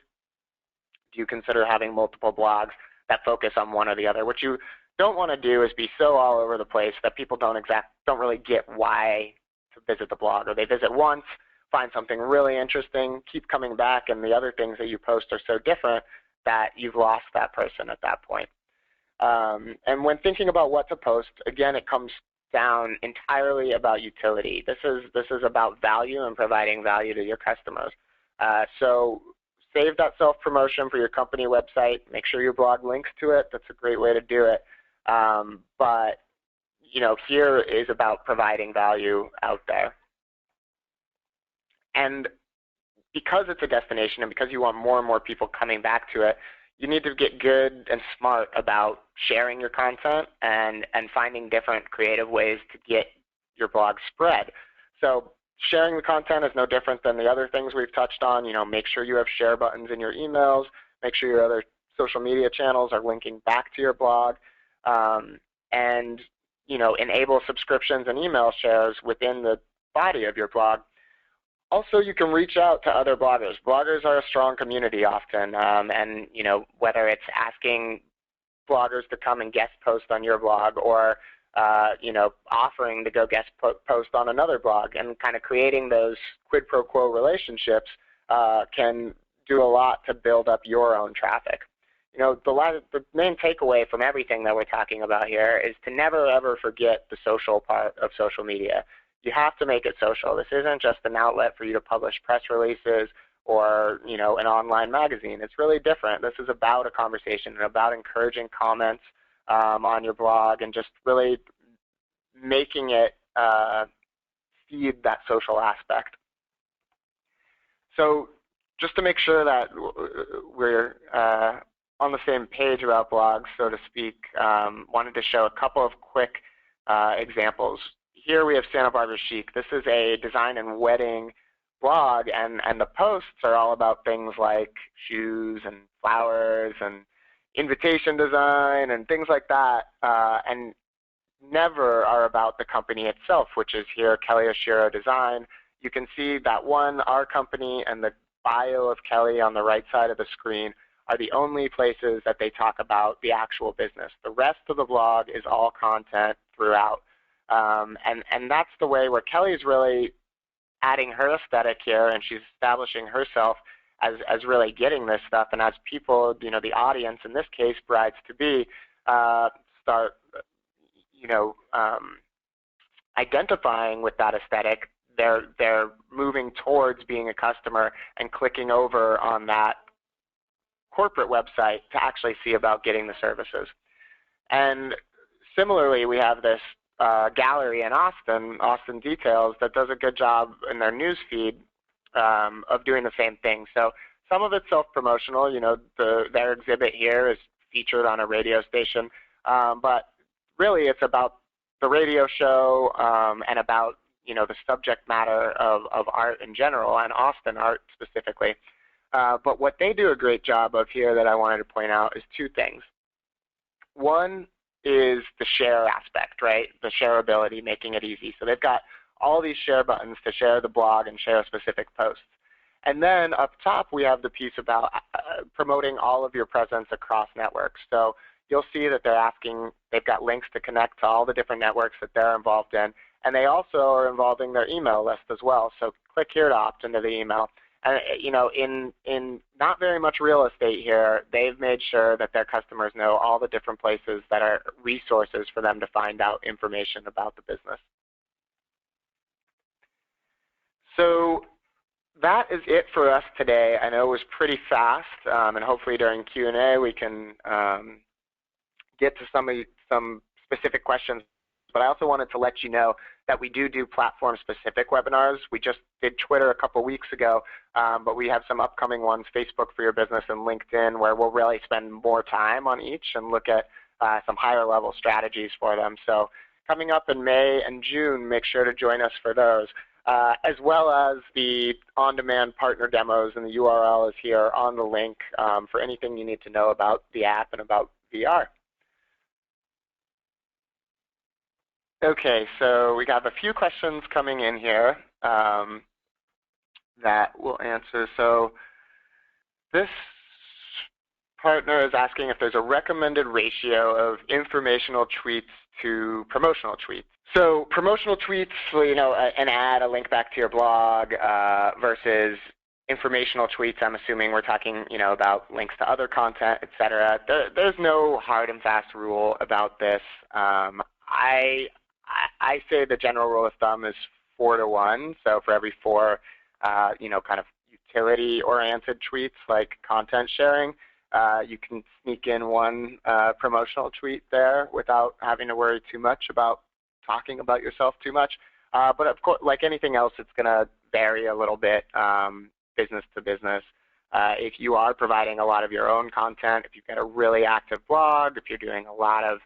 do you consider having multiple blogs that focus on one or the other? What you don't want to do is be so all over the place that people don't really get why to visit the blog, or they visit once, find something really interesting, keep coming back, and the other things that you post are so different that you've lost that person at that point. And when thinking about what to post, again, it comes down entirely about utility. This is about value and providing value to your customers. So save that self-promotion for your company website. Make sure your blog links to it. That's a great way to do it. But here is about providing value out there. And because it's a destination and because you want more and more people coming back to it, you need to get good and smart about sharing your content and finding different creative ways to get your blog spread. So sharing the content is no different than the other things we've touched on. Make sure you have share buttons in your emails. Make sure your other social media channels are linking back to your blog. And enable subscriptions and email shares within the body of your blog. Also, you can reach out to other bloggers. Bloggers are a strong community often, and whether it's asking bloggers to come and guest post on your blog, or offering to go guest post on another blog, and kind of creating those quid pro quo relationships can do a lot to build up your own traffic. The main takeaway from everything that we're talking about here is to never ever forget the social part of social media. You have to make it social. This isn't just an outlet for you to publish press releases or an online magazine. It's really different. This is about a conversation and about encouraging comments on your blog and just really making it feed that social aspect. So just to make sure that we're on the same page about blogs, so to speak, wanted to show a couple of quick examples. Here we have Santa Barbara Chic. This is a design and wedding blog, and the posts are all about things like shoes and flowers and invitation design and things like that, and never are about the company itself, which is here Kelly Oshiro Design. You can see that one, our company, and the bio of Kelly on the right side of the screen are the only places that they talk about the actual business. The rest of the blog is all content throughout. And that's the way where Kelly's really adding her aesthetic here, and she's establishing herself as really getting this stuff. And as people, the audience, in this case, brides-to-be, start, identifying with that aesthetic, they're moving towards being a customer and clicking over on that corporate website to actually see about getting the services. And similarly, we have this gallery in Austin Details, that does a good job in their news feed of doing the same thing. So some of it's self-promotional. Their exhibit here is featured on a radio station, but really it's about the radio show and about the subject matter of art in general, and Austin art specifically. But what they do a great job of here that I wanted to point out is two things. One is the share aspect, right? The shareability, making it easy. So they've got all these share buttons to share the blog and share specific posts. And then up top, we have the piece about promoting all of your presence across networks. So you'll see that they've got links to connect to all the different networks that they're involved in. And they also are involving their email list as well. So click here to opt into the email. And in not very much real estate here, they've made sure that their customers know all the different places that are resources for them to find out information about the business. So that is it for us today. I know it was pretty fast, and hopefully during Q&A we can get to some specific questions. But I also wanted to let you know that we do platform-specific webinars. We just did Twitter a couple weeks ago, but we have some upcoming ones, Facebook for Your Business and LinkedIn, where we'll really spend more time on each and look at some higher-level strategies for them. So coming up in May and June, make sure to join us for those, as well as the on-demand partner demos, and the URL is here on the link for anything you need to know about the app and about VR. Okay, so we have a few questions coming in here that we'll answer. So this partner is asking if there's a recommended ratio of informational tweets to promotional tweets. So promotional tweets, an ad, a link back to your blog, versus informational tweets. I'm assuming we're talking, about links to other content, etc. There's no hard and fast rule about this. I say the general rule of thumb is 4 to 1. So for every 4, kind of utility-oriented tweets like content sharing, you can sneak in 1 promotional tweet there without having to worry too much about talking about yourself too much. But of course, like anything else, it's going to vary a little bit business to business. If you are providing a lot of your own content, if you've got a really active blog, if you're doing a lot of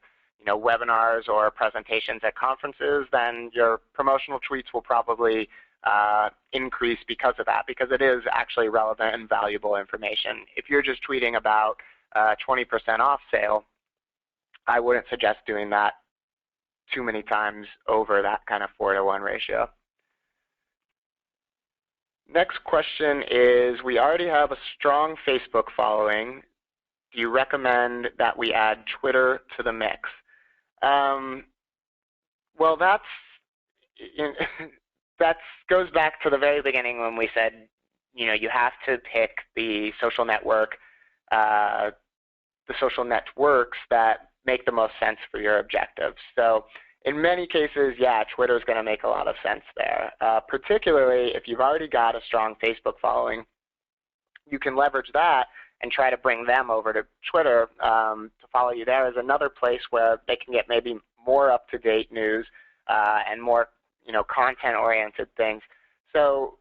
webinars or presentations at conferences, then your promotional tweets will probably increase because of that, because it is actually relevant and valuable information. If you're just tweeting about 20% off sale, I wouldn't suggest doing that too many times over that kind of 4 to 1 ratio. Next question is, we already have a strong Facebook following. Do you recommend that we add Twitter to the mix? Well, that goes back to the very beginning when we said, you have to pick the social networks that make the most sense for your objectives. So in many cases, yeah, Twitter is going to make a lot of sense there. Particularly if you've already got a strong Facebook following, you can leverage that and try to bring them over to Twitter to follow you there as another place where they can get maybe more up-to-date news and more content-oriented things. So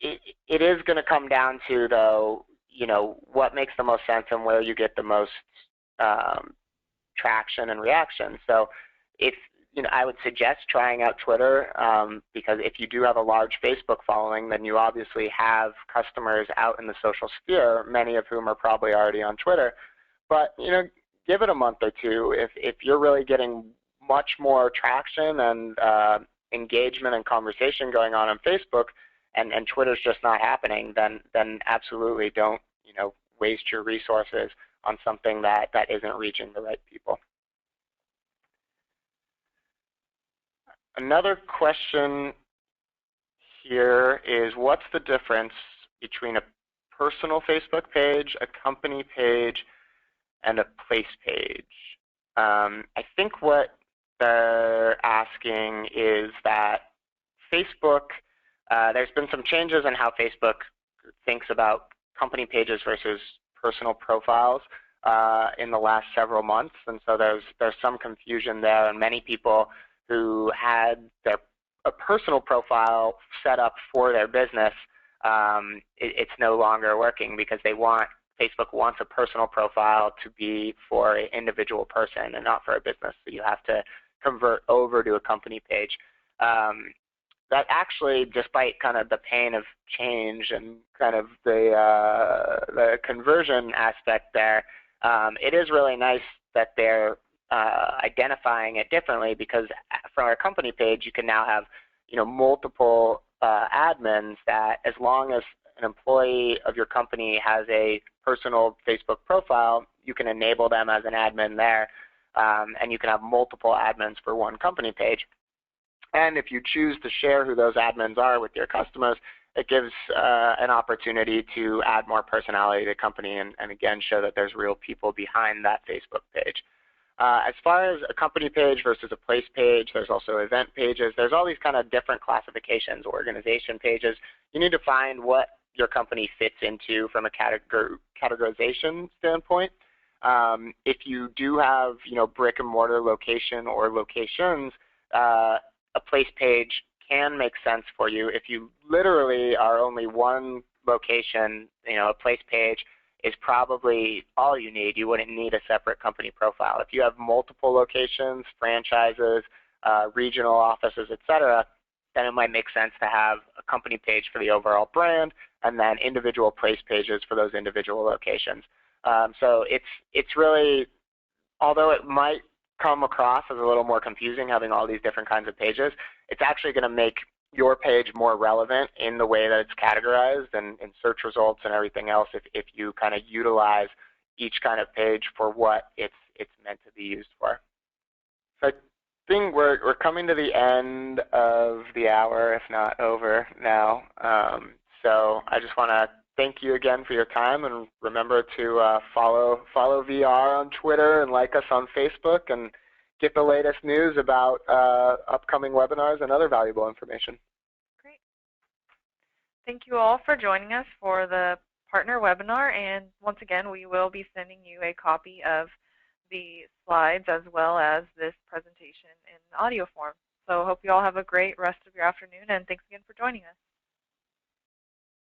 it is going to come down to, though, what makes the most sense and where you get the most traction and reaction. So if I would suggest trying out Twitter because if you do have a large Facebook following, then you obviously have customers out in the social sphere, many of whom are probably already on Twitter. But give it a month or two. If you're really getting much more traction and engagement and conversation going on Facebook, and Twitter's just not happening, then absolutely don't waste your resources on something that isn't reaching the right people. Another question here is, what's the difference between a personal Facebook page, a company page, and a place page? I think what they're asking is that Facebook, there's been some changes in how Facebook thinks about company pages versus personal profiles in the last several months, and so there's some confusion there, and many people who had a personal profile set up for their business, it's no longer working because Facebook wants a personal profile to be for an individual person and not for a business. So you have to convert over to a company page. That actually, despite kind of the pain of change and kind of the conversion aspect there, it is really nice that they're identifying it differently, because from a company page you can now have multiple admins that, as long as an employee of your company has a personal Facebook profile, you can enable them as an admin there, and you can have multiple admins for one company page. And if you choose to share who those admins are with your customers, it gives an opportunity to add more personality to the company and again show that there's real people behind that Facebook page. As far as a company page versus a place page, there's also event pages. There's all these kind of different classifications, organization pages. You need to find what your company fits into from a categorization standpoint. If you do have brick and mortar location or locations, a place page can make sense for you. If you literally are only one location, a place page is probably all you need. You wouldn't need a separate company profile. If you have multiple locations, franchises, regional offices, etc., then it might make sense to have a company page for the overall brand and then individual place pages for those individual locations. So it's really, although it might come across as a little more confusing having all these different kinds of pages, it's actually going to make your page more relevant in the way that it's categorized and in search results and everything else if you kind of utilize each kind of page for what it's meant to be used for. So I think we're coming to the end of the hour, if not over now. So I just want to thank you again for your time, and remember to follow VR on Twitter and like us on Facebook and get the latest news about upcoming webinars and other valuable information.
Great. Thank you all for joining us for the partner webinar, and once again we will be sending you a copy of the slides as well as this presentation in audio form. So I hope you all have a great rest of your afternoon, and thanks again for joining us.